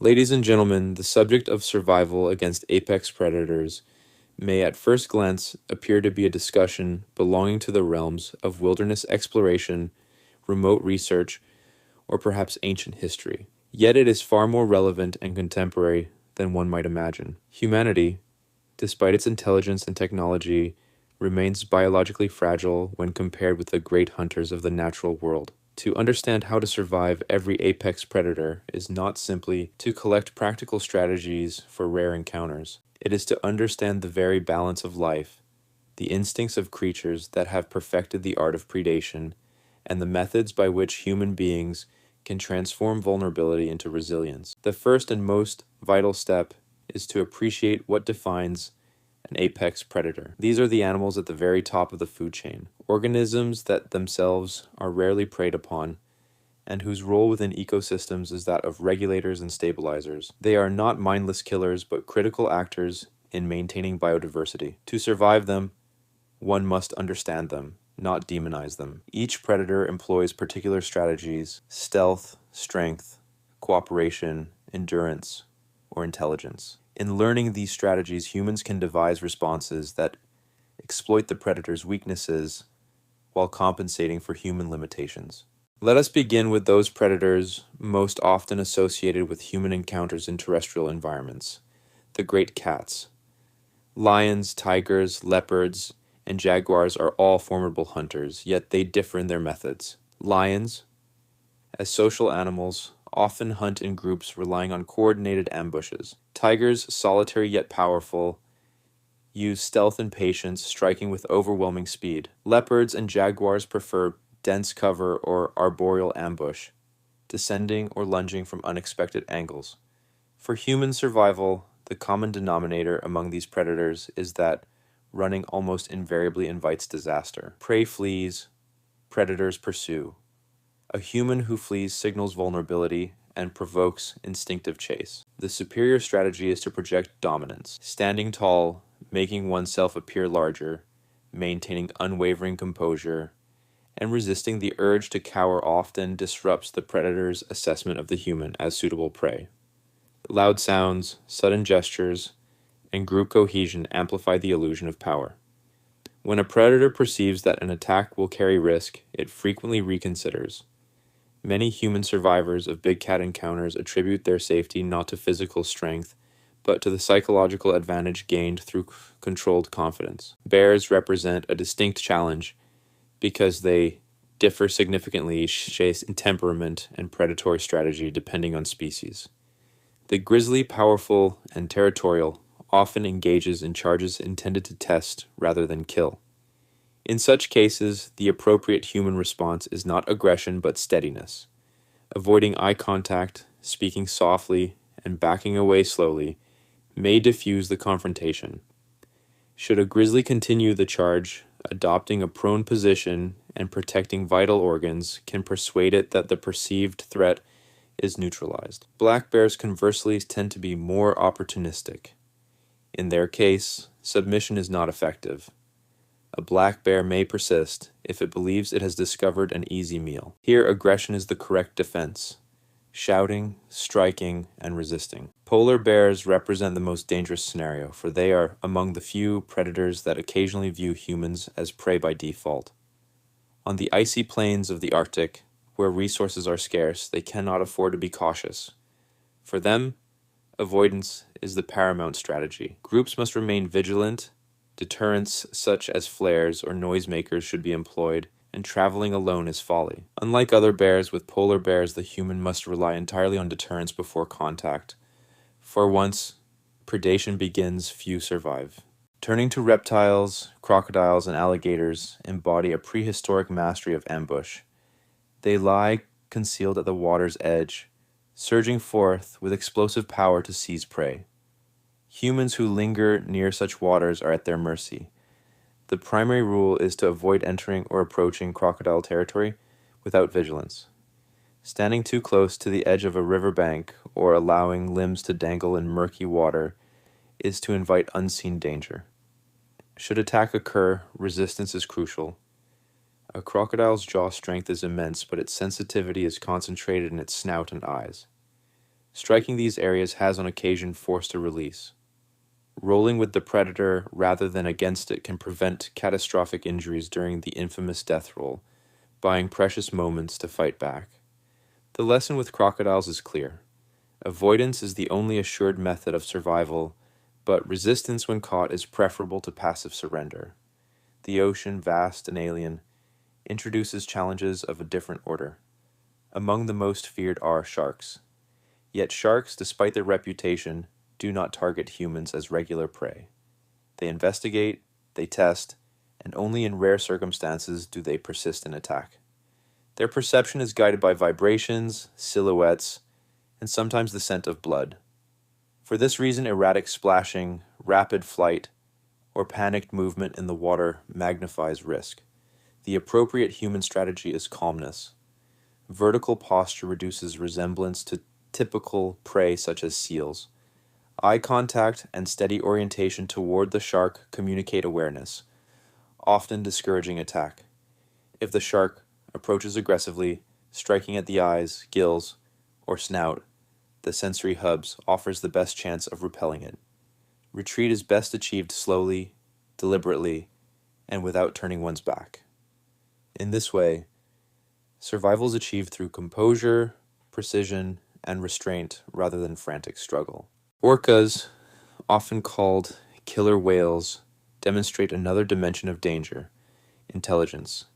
Ladies and gentlemen, the subject of survival against apex predators may at first glance appear to be a discussion belonging to the realms of wilderness exploration, remote research, or perhaps ancient history. Yet it is far more relevant and contemporary than one might imagine. Humanity, despite its intelligence and technology, remains biologically fragile when compared with the great hunters of the natural world. To understand how to survive every apex predator is not simply to collect practical strategies for rare encounters. It is to understand the very balance of life, the instincts of creatures that have perfected the art of predation, and the methods by which human beings can transform vulnerability into resilience. The first and most vital step is to appreciate what defines an apex predator. These are the animals at the very top of the food chain, organisms that themselves are rarely preyed upon, and whose role within ecosystems is that of regulators and stabilizers. They are not mindless killers, but critical actors in maintaining biodiversity. To survive them, one must understand them, not demonize them. Each predator employs particular strategies: stealth, strength, cooperation, endurance, or intelligence. In learning these strategies, humans can devise responses that exploit the predator's weaknesses while compensating for human limitations. Let us begin with those predators most often associated with human encounters in terrestrial environments: the great cats. Lions, tigers, leopards, and jaguars are all formidable hunters, yet they differ in their methods. Lions, as social animals, often hunt in groups relying on coordinated ambushes. Tigers, solitary yet powerful, use stealth and patience, striking with overwhelming speed. Leopards and jaguars prefer dense cover or arboreal ambush, descending or lunging from unexpected angles. For human survival, the common denominator among these predators is that running almost invariably invites disaster. Prey flees, predators pursue. A human who flees signals vulnerability and provokes instinctive chase. The superior strategy is to project dominance, standing tall, making oneself appear larger, maintaining unwavering composure, and resisting the urge to cower often disrupts the predator's assessment of the human as suitable prey. Loud sounds, sudden gestures, and group cohesion amplify the illusion of power. When a predator perceives that an attack will carry risk, it frequently reconsiders. Many human survivors of big cat encounters attribute their safety not to physical strength, but to the psychological advantage gained through controlled confidence. Bears represent a distinct challenge because they differ significantly in temperament and predatory strategy depending on species. The grizzly, powerful and territorial, often engages in charges intended to test rather than kill. In such cases, the appropriate human response is not aggression but steadiness. Avoiding eye contact, speaking softly, and backing away slowly may diffuse the confrontation. Should a grizzly continue the charge, adopting a prone position and protecting vital organs can persuade it that the perceived threat is neutralized. Black bears conversely tend to be more opportunistic. In their case, submission is not effective. A black bear may persist if it believes it has discovered an easy meal. Here, aggression is the correct defense: shouting, striking, and resisting. Polar bears represent the most dangerous scenario, for they are among the few predators that occasionally view humans as prey by default. On the icy plains of the Arctic, where resources are scarce, they cannot afford to be cautious. For them, avoidance is the paramount strategy. Groups must remain vigilant. Deterrents such as flares or noisemakers should be employed, and traveling alone is folly. Unlike other bears, with polar bears the human must rely entirely on deterrence before contact. For once predation begins, few survive. Turning to reptiles, crocodiles, and alligators embody a prehistoric mastery of ambush. They lie concealed at the water's edge, surging forth with explosive power to seize prey. Humans who linger near such waters are at their mercy. The primary rule is to avoid entering or approaching crocodile territory without vigilance. Standing too close to the edge of a riverbank or allowing limbs to dangle in murky water is to invite unseen danger. Should attack occur, resistance is crucial. A crocodile's jaw strength is immense, but its sensitivity is concentrated in its snout and eyes. Striking these areas has on occasion forced a release. Rolling with the predator rather than against it can prevent catastrophic injuries during the infamous death roll, buying precious moments to fight back. The lesson with crocodiles is clear. Avoidance is the only assured method of survival, but resistance when caught is preferable to passive surrender. The ocean, vast and alien, introduces challenges of a different order. Among the most feared are sharks. Yet sharks, despite their reputation, do not target humans as regular prey. They investigate, they test, and only in rare circumstances do they persist in attack. Their perception is guided by vibrations, silhouettes, and sometimes the scent of blood. For this reason, erratic splashing, rapid flight, or panicked movement in the water magnifies risk. The appropriate human strategy is calmness. Vertical posture reduces resemblance to typical prey such as seals. Eye contact and steady orientation toward the shark communicate awareness, often discouraging attack. If the shark approaches aggressively, striking at the eyes, gills, or snout, the sensory hubs offers the best chance of repelling it. Retreat is best achieved slowly, deliberately, and without turning one's back. In this way, survival is achieved through composure, precision, and restraint rather than frantic struggle. Orcas, often called killer whales, demonstrate another dimension of danger: intelligence.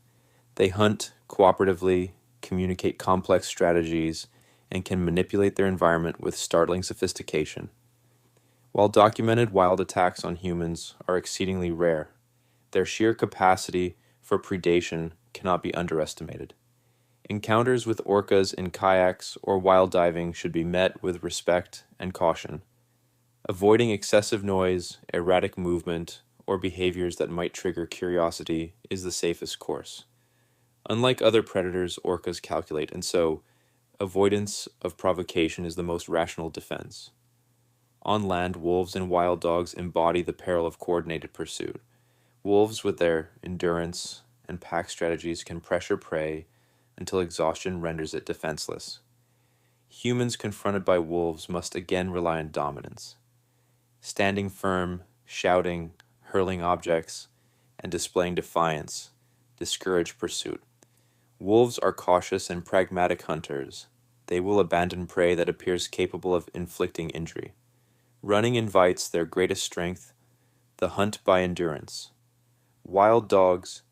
They hunt cooperatively, communicate complex strategies, and can manipulate their environment with startling sophistication. While documented wild attacks on humans are exceedingly rare, their sheer capacity for predation cannot be underestimated. Encounters with orcas in kayaks or wild diving should be met with respect and caution. Avoiding excessive noise, erratic movement, or behaviors that might trigger curiosity is the safest course. Unlike other predators, orcas calculate, and so avoidance of provocation is the most rational defense. On land, wolves and wild dogs embody the peril of coordinated pursuit. Wolves, with their endurance and pack strategies, can pressure prey until exhaustion renders it defenseless. Humans confronted by wolves must again rely on dominance. Standing firm, shouting, hurling objects, and displaying defiance discourage pursuit. Wolves are cautious and pragmatic hunters. They will abandon prey that appears capable of inflicting injury. Running invites their greatest strength, the hunt by endurance. Wild dogs,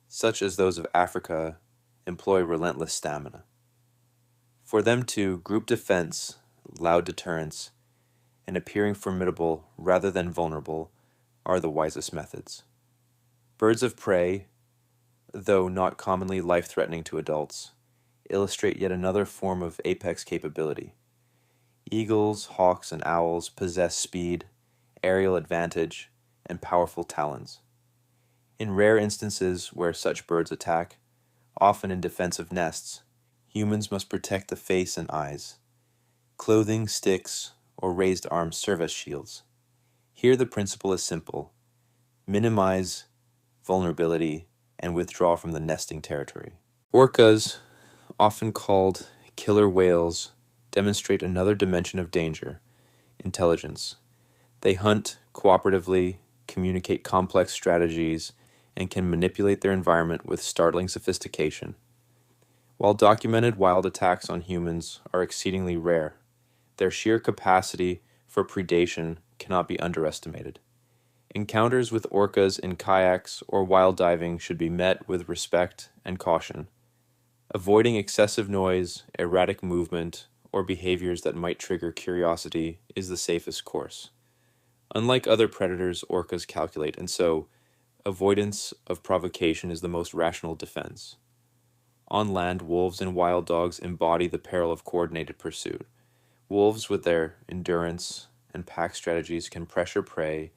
such as those of Africa, employ relentless stamina. For them too, group defense, loud deterrence, and appearing formidable rather than vulnerable are the wisest methods. Birds of prey, though not commonly life-threatening to adults, illustrate yet another form of apex capability. Eagles, hawks, and owls possess speed, aerial advantage, and powerful talons. In rare instances where such birds attack, often in defense of nests, humans must protect the face and eyes. Clothing, sticks, or raised arms serve as shields. Here the principle is simple: minimize vulnerability and withdraw from the nesting territory. Orcas, often called killer whales, demonstrate another dimension of danger: intelligence. They hunt cooperatively, communicate complex strategies, and can manipulate their environment with startling sophistication. While documented wild attacks on humans are exceedingly rare, their sheer capacity for predation cannot be underestimated. Encounters with orcas in kayaks or wild diving should be met with respect and caution. Avoiding excessive noise, erratic movement, or behaviors that might trigger curiosity is the safest course. Unlike other predators, orcas calculate, and so avoidance of provocation is the most rational defense. On land, wolves and wild dogs embody the peril of coordinated pursuit. Wolves, with their endurance and pack strategies, can pressure prey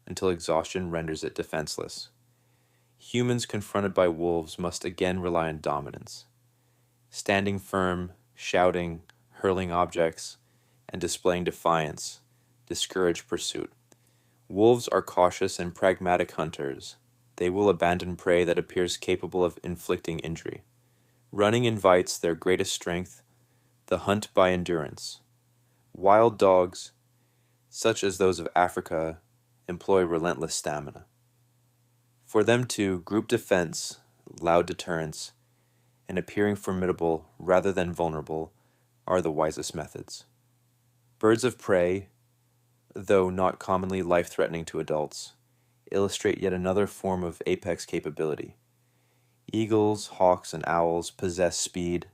until exhaustion renders it defenseless. Humans confronted by wolves must again rely on dominance. Standing firm, shouting, hurling objects, and displaying defiance discourage pursuit. Wolves are cautious and pragmatic hunters. They will abandon prey that appears capable of inflicting injury. Running invites their greatest strength, the hunt by endurance. Wild dogs, such as those of Africa, employ relentless stamina. For them too, group defense, loud deterrence, and appearing formidable rather than vulnerable are the wisest methods. Birds of prey, though not commonly life-threatening to adults, illustrate yet another form of apex capability. Eagles, hawks, and owls possess speed,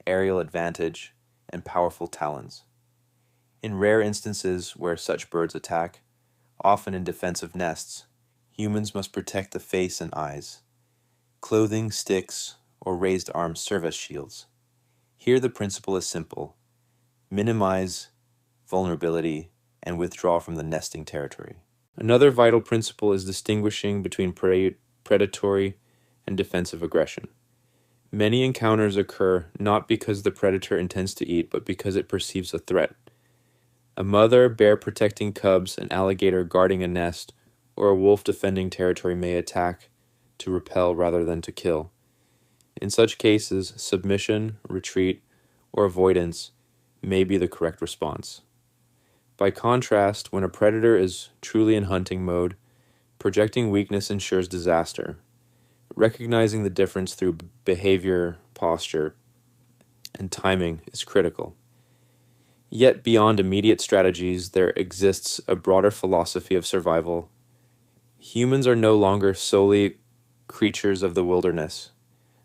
aerial advantage, and powerful talons. In rare instances where such birds attack, often in defense of nests, humans must protect the face and eyes. Clothing, sticks, or raised arms serve as shields. Here the principle is simple: minimize vulnerability and withdraw from the nesting territory. Another vital principle is distinguishing between predatory and defensive aggression. Many encounters occur not because the predator intends to eat, but because it perceives a threat. A mother bear protecting cubs, an alligator guarding a nest, or a wolf defending territory may attack to repel rather than to kill. In such cases, submission, retreat, or avoidance may be the correct response. By contrast, when a predator is truly in hunting mode, projecting weakness ensures disaster. Recognizing the difference through behavior, posture, and timing is critical. Yet beyond immediate strategies, there exists a broader philosophy of survival. Humans are no longer solely creatures of the wilderness,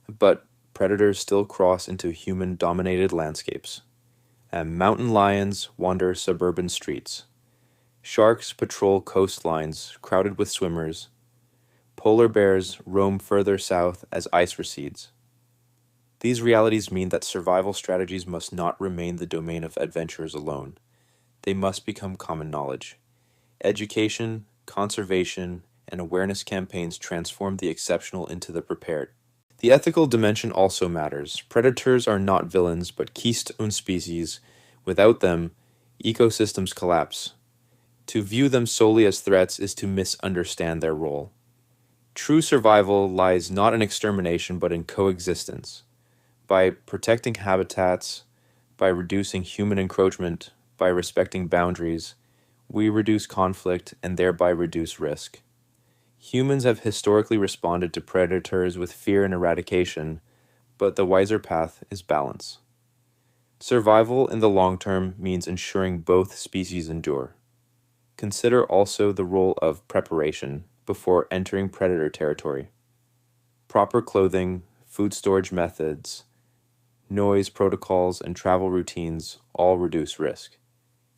but predators still cross into human-dominated landscapes. And mountain lions wander suburban streets. Sharks patrol coastlines crowded with swimmers. Polar bears roam further south as ice recedes. These realities mean that survival strategies must not remain the domain of adventurers alone. They must become common knowledge. Education, conservation, and awareness campaigns transform the exceptional into the prepared. The ethical dimension also matters. Predators are not villains, but keystone species. Without them, ecosystems collapse. To view them solely as threats is to misunderstand their role. True survival lies not in extermination, but in coexistence. By protecting habitats, by reducing human encroachment, by respecting boundaries, we reduce conflict and thereby reduce risk. Humans have historically responded to predators with fear and eradication, but the wiser path is balance. Survival in the long term means ensuring both species endure. Consider also the role of preparation before entering predator territory. Proper clothing, food storage methods, noise protocols, and travel routines all reduce risk.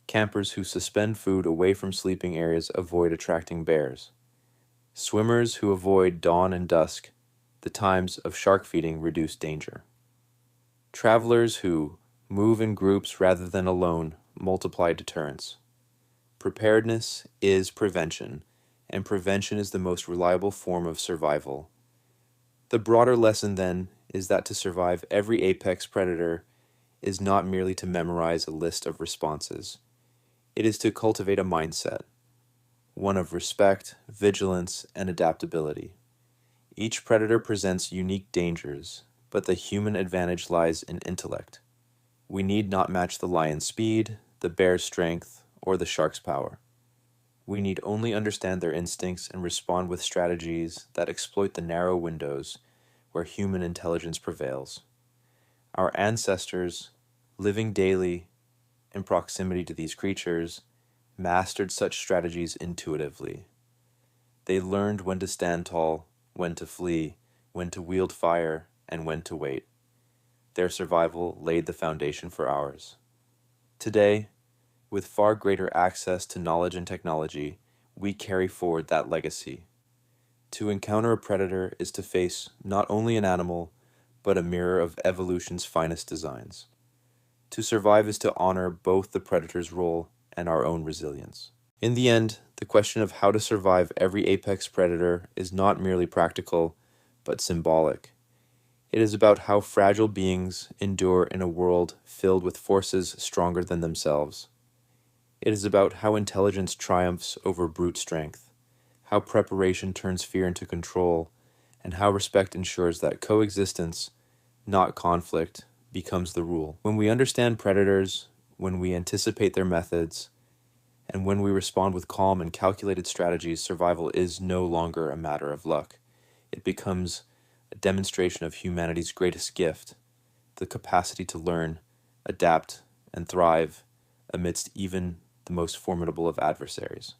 Campers who suspend food away from sleeping areas avoid attracting bears. Swimmers who avoid dawn and dusk, the times of shark feeding, reduce danger. Travelers who move in groups rather than alone multiply deterrence. Preparedness is prevention, and prevention is the most reliable form of survival. The broader lesson, then, is that to survive every apex predator is not merely to memorize a list of responses. It is to cultivate a mindset, one of respect, vigilance, and adaptability. Each predator presents unique dangers, but the human advantage lies in intellect. We need not match the lion's speed, the bear's strength, or the shark's power. We need only understand their instincts and respond with strategies that exploit the narrow windows where human intelligence prevails. Our ancestors, living daily in proximity to these creatures, mastered such strategies intuitively. They learned when to stand tall, when to flee, when to wield fire, and when to wait. Their survival laid the foundation for ours. Today, with far greater access to knowledge and technology, we carry forward that legacy. To encounter a predator is to face not only an animal, but a mirror of evolution's finest designs. To survive is to honor both the predator's role and our own resilience. In the end, the question of how to survive every apex predator is not merely practical, but symbolic. It is about how fragile beings endure in a world filled with forces stronger than themselves. It is about how intelligence triumphs over brute strength, how preparation turns fear into control, and how respect ensures that coexistence, not conflict, becomes the rule. When we understand predators, when we anticipate their methods, and when we respond with calm and calculated strategies, survival is no longer a matter of luck. It becomes a demonstration of humanity's greatest gift, the capacity to learn, adapt, and thrive amidst even the most formidable of adversaries.